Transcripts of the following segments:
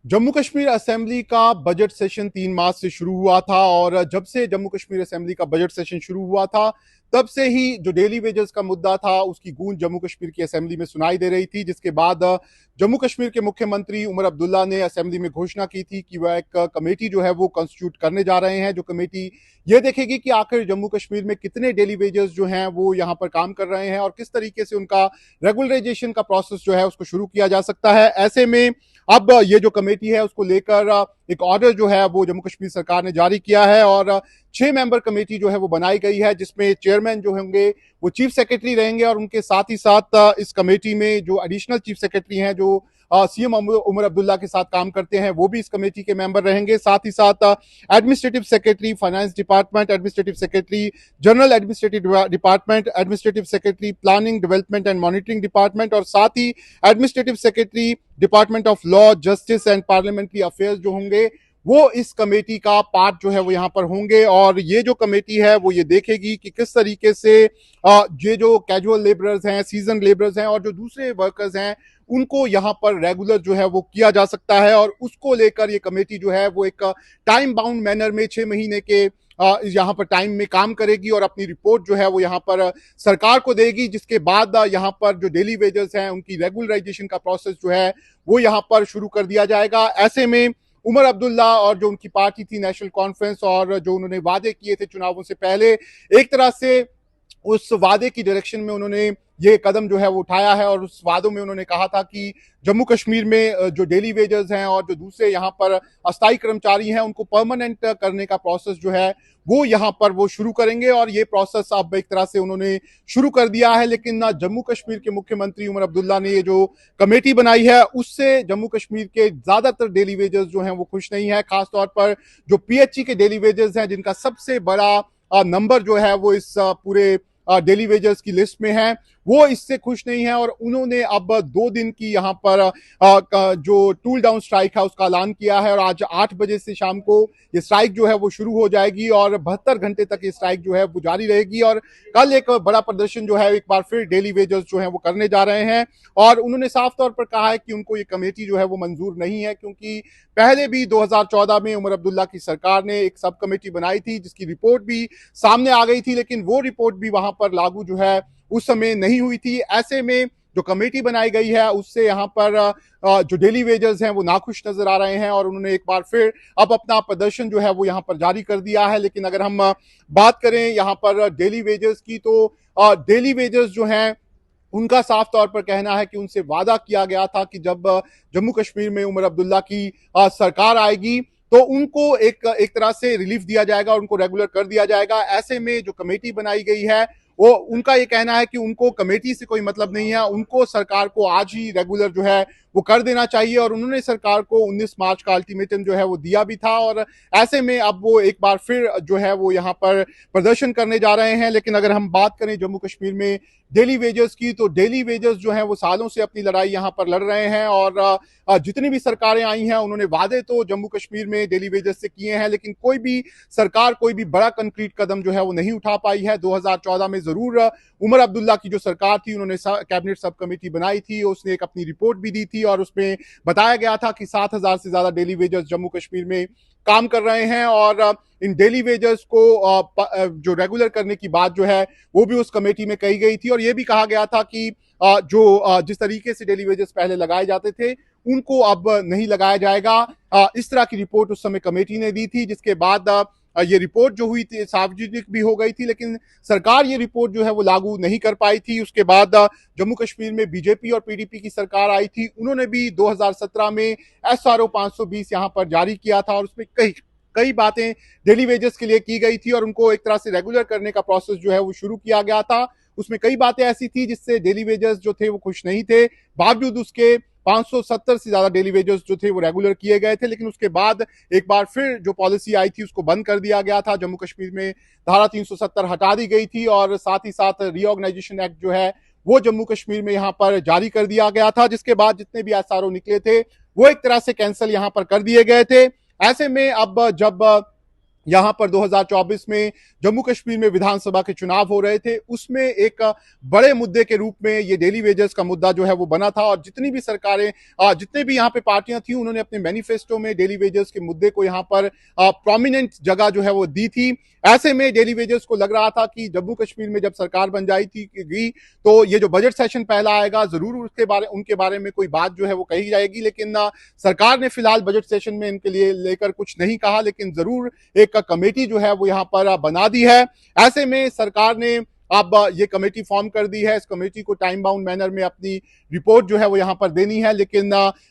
Jammu Kashmir assembly का budget session 3 मार्च से शुरू हुआ था और जब से जम्मू कश्मीर असेंबली का बजट सेशन शुरू हुआ था तब से ही जो डेली वेजेस का मुद्दा था उसकी गूंज जम्मू कश्मीर की असेंबली में सुनाई दे रही थी, जिसके बाद जम्मू कश्मीर के मुख्यमंत्री उमर अब्दुल्ला ने असेंबली में घोषणा की थी कि वह एक कमेटी जो है वो कॉन्स्टिट्यूट करने जा रहे हैं, जो कमेटी ये देखेगी कि आखिर जम्मू कश्मीर में कितने डेली वेजेस जो हैं वो यहाँ पर काम कर रहे हैं और किस तरीके से उनका रेगुलराइजेशन का प्रोसेस जो है उसको शुरू किया जा सकता है। ऐसे में अब ये जो कमेटी है उसको लेकर एक ऑर्डर जो है वो जम्मू कश्मीर सरकार ने जारी किया है और 6 मेंबर कमेटी जो है वो बनाई गई है, जिसमें चेयरमैन जो होंगे वो चीफ सेक्रेटरी रहेंगे और उनके साथ ही साथ इस कमेटी में जो एडिशनल चीफ सेक्रेटरी हैं जो सीएम उमर अब्दुल्ला के साथ काम करते हैं वो भी इस कमेटी के मेंबर रहेंगे। साथ ही साथ administrative secretary finance department, administrative secretary general administrative department, administrative secretary planning development and monitoring department और साथ ही administrative secretary department of law, justice and parliamentary affairs जो होंगे वो इस कमेटी का पार्ट जो है वो यहाँ पर होंगे। और ये जो कमेटी है वो ये देखेगी कि किस तरीके से ये जो कैजुअल लेबरर्स हैं, सीजन लेबरर्स हैं और जो दूसरे वर्कर्स हैं उनको यहाँ पर रेगुलर जो है वो किया जा सकता है और उसको लेकर ये कमेटी जो है वो एक टाइम बाउंड मैनर में 6 महीने के यहाँ पर टाइम में काम करेगी और अपनी रिपोर्ट जो है वो यहाँ पर सरकार को देगी, जिसके बाद यहाँ पर जो डेली वेजेस हैं उनकी रेगुलराइजेशन का प्रोसेस जो है वो यहाँ पर शुरू कर दिया जाएगा। ऐसे में उमर अब्दुल्ला और जो उनकी पार्टी थी नेशनल कॉन्फ्रेंस और जो उन्होंने वादे किए थे चुनावों से पहले, एक तरह से उस वादे की डायरेक्शन में उन्होंने ये कदम जो है वो उठाया है और उस वादों में उन्होंने कहा था कि जम्मू कश्मीर में जो डेली वेजेस हैं और जो दूसरे यहाँ पर अस्थायी कर्मचारी हैं उनको परमानेंट करने का प्रोसेस जो है वो यहाँ पर वो शुरू करेंगे और ये प्रोसेस अब एक तरह से उन्होंने शुरू कर दिया है। लेकिन ना जम्मू कश्मीर के मुख्यमंत्री उमर अब्दुल्ला ने ये जो कमेटी बनाई है उससे जम्मू कश्मीर के ज्यादातर डेली वेजेस जो हैं वो खुश नहीं है। खासतौर पर जो पीएचई के डेली वेजेस हैं जिनका सबसे बड़ा नंबर जो है वो इस पूरे डेली वेजेस की लिस्ट में है, वो इससे खुश नहीं है और उन्होंने अब 2 दिन की यहाँ पर जो टूल डाउन स्ट्राइक है उसका ऐलान किया है और आज 8 बजे से शाम को ये स्ट्राइक जो है वो शुरू हो जाएगी और 72 घंटे तक ये स्ट्राइक जो है वो जारी रहेगी और कल एक बड़ा प्रदर्शन जो है एक बार फिर डेली वेजेस जो है वो करने जा रहे हैं। और उन्होंने साफ तौर पर कहा है कि उनको ये कमेटी जो है वो मंजूर नहीं है, क्योंकि पहले भी 2014 में उमर अब्दुल्ला की सरकार ने एक सब कमेटी बनाई थी जिसकी रिपोर्ट भी सामने आ गई थी, लेकिन वो रिपोर्ट भी वहां पर लागू जो है उस समय नहीं हुई थी। ऐसे में जो कमेटी बनाई गई है उससे यहाँ पर जो डेली वेजर्स हैं वो नाखुश नजर आ रहे हैं और उन्होंने एक बार फिर अब अपना प्रदर्शन जो है वो यहाँ पर जारी कर दिया है। लेकिन अगर हम बात करें यहाँ पर डेली वेजर्स की, तो डेली वेजर्स जो हैं उनका साफ तौर पर कहना है कि उनसे वादा किया गया था कि जब जम्मू कश्मीर में उमर अब्दुल्ला की सरकार आएगी तो उनको एक तरह से रिलीफ दिया जाएगा, उनको रेगुलर कर दिया जाएगा। ऐसे में जो कमेटी बनाई गई है वो उनका ये कहना है कि उनको कमेटी से कोई मतलब नहीं है, उनको सरकार को आज ही रेगुलर जो है वो कर देना चाहिए और उन्होंने सरकार को 19 मार्च का अल्टीमेटम जो है वो दिया भी था। और ऐसे में अब वो एक बार फिर जो है वो यहाँ पर प्रदर्शन करने जा रहे हैं। लेकिन अगर हम बात करें जम्मू कश्मीर में डेली वेजर्स की, तो डेली वेजर्स जो है वो सालों से अपनी लड़ाई यहाँ पर लड़ रहे हैं और जितनी भी सरकारें आई हैं उन्होंने वादे तो जम्मू कश्मीर में डेली वेजर्स से किए हैं, लेकिन कोई भी सरकार कोई भी बड़ा कंक्रीट कदम जो है वो नहीं उठा पाई है। 2014 में जरूर उमर अब्दुल्ला की जो सरकार थी उन्होंने कैबिनेट सब कमेटी बनाई थी, उसने एक अपनी रिपोर्ट भी दी थी और उसमें बताया गया था कि 7,000 से ज्यादा डेली वेजर्स जम्मू कश्मीर में काम कर रहे हैं और इन डेली वेजर्स को जो रेगुलर करने की बात जो है वो भी उस कमेटी में कही गई थी और ये भी कहा गया था कि जो जिस तरीके से डेली वेजर्स पहले लगाए जाते थे उनको अब नहीं लगाया जाएगा। इस तरह की रिपोर्ट उस समय कमेटी ने दी थी, जिसके बाद ये रिपोर्ट जो हुई थी सार्वजनिक भी हो गई थी, लेकिन सरकार ये रिपोर्ट जो है वो लागू नहीं कर पाई थी। उसके बाद जम्मू कश्मीर में बीजेपी और पीडीपी की सरकार आई थी, उन्होंने भी 2017 में एसआरओ 520 यहाँ पर जारी किया था और उसमें कई कई बातें डेली वेजेस के लिए की गई थी और उनको एक तरह से रेगुलर करने का प्रोसेस जो है वो शुरू किया गया था। उसमें कई बातें ऐसी थी जिससे डेली वेजर्स जो थे वो खुश नहीं थे, बावजूद उसके 570 से ज्यादा डेली वेजर्स जो थे वो रेगुलर किए गए थे। लेकिन उसके बाद एक बार फिर जो पॉलिसी आई थी उसको बंद कर दिया गया था, जम्मू कश्मीर में धारा 370 हटा दी गई थी और साथ ही साथ रीऑर्गेनाइजेशन एक्ट जो है वो जम्मू कश्मीर में यहाँ पर जारी कर दिया गया था, जिसके बाद जितने भी एसआरओ निकले थे वो एक तरह से कैंसिल यहाँ पर कर दिए गए थे। ऐसे में अब जब यहां पर 2024 में जम्मू कश्मीर में विधानसभा के चुनाव हो रहे थे, उसमें एक बड़े मुद्दे के रूप में ये डेली वेजेस का मुद्दा जो है वो बना था। और जितनी भी सरकारें, जितने भी यहाँ पे पार्टियां थी, उन्होंने अपने मैनिफेस्टो में डेली वेजेस के मुद्दे को यहाँ पर प्रोमिनेंट जगह जो है वो दी थी। ऐसे में डेली वेजेस को लग रहा था कि जम्मू कश्मीर में जब सरकार बन जाएगी तो ये जो बजट सेशन पहला आएगा, जरूर उनके बारे में कोई बात जो है वो कही जाएगी। लेकिन सरकार ने फिलहाल बजट सेशन में इनके लिए लेकर कुछ नहीं कहा, लेकिन जरूर एक कमेटी जो है वो यहाँ पर बना दी है। ऐसे में सरकार ने अब ये कमेटी फॉर्म कर दी है। इस कमेटी को टाइम बाउंड मैनर में अपनी रिपोर्ट जो है वो यहाँ पर देनी है। लेकिन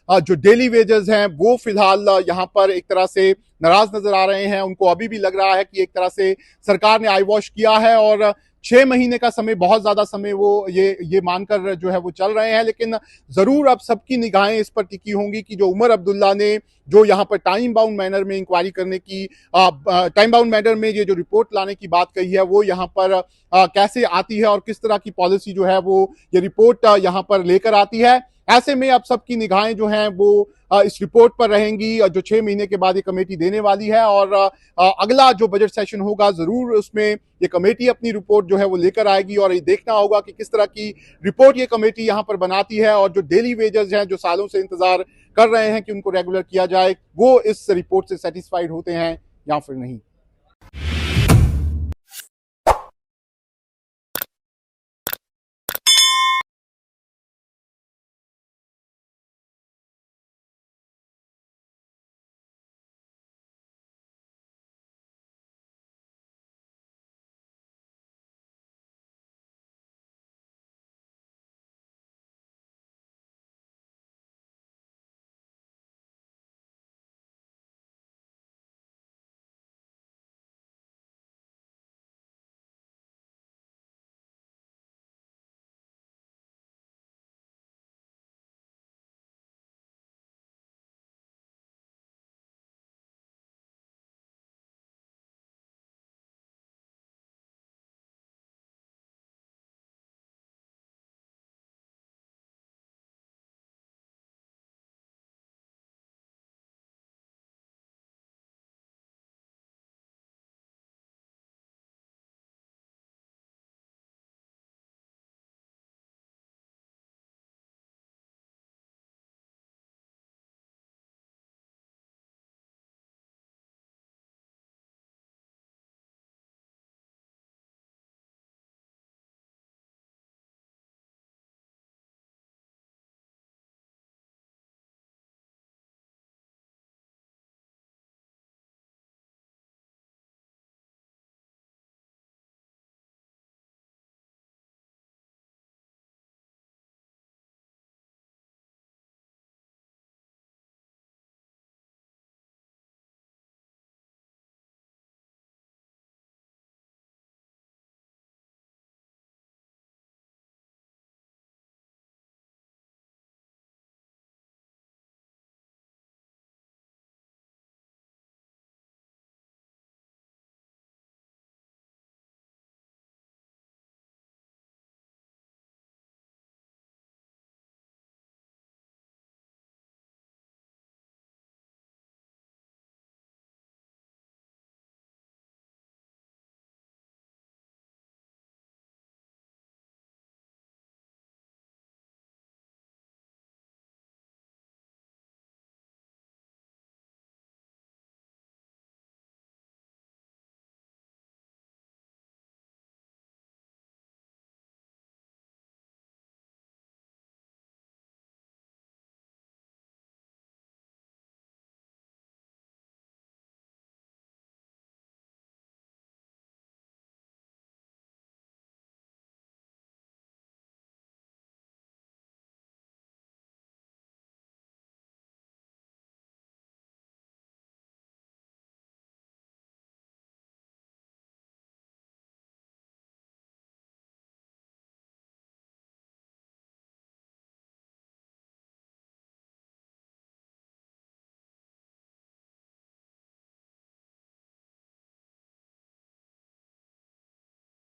जो डेली वेजेस हैं वो फिलहाल यहाँ पर एक तरह से नाराज नजर आ रहे हैं। उनको अभी भी लग रहा है कि एक तरह से सरकार ने आई वॉश किया है और 6 महीने का समय, बहुत ज्यादा समय वो ये मानकर जो है वो चल रहे हैं। लेकिन जरूर अब सबकी निगाहें इस पर टिकी होंगी कि जो उमर अब्दुल्ला ने जो यहाँ पर टाइम बाउंड मैनर में इंक्वायरी करने की, टाइम बाउंड मैनर में ये जो रिपोर्ट लाने की बात कही है, वो यहाँ पर कैसे आती है और किस तरह की पॉलिसी जो है वो ये रिपोर्ट यहाँ पर लेकर आती है। ऐसे में अब सबकी निगाहें जो हैं वो इस रिपोर्ट पर रहेंगी जो 6 महीने के बाद ये कमेटी देने वाली है। और अगला जो बजट सेशन होगा, जरूर उसमें ये कमेटी अपनी रिपोर्ट जो है वो लेकर आएगी और ये देखना होगा कि किस तरह की रिपोर्ट ये कमेटी यहाँ पर बनाती है और जो डेली वेजेस हैं, जो सालों से इंतजार कर रहे हैं कि उनको रेगुलर किया जाए, वो इस रिपोर्ट से सेटिस्फाइड होते हैं या फिर नहीं।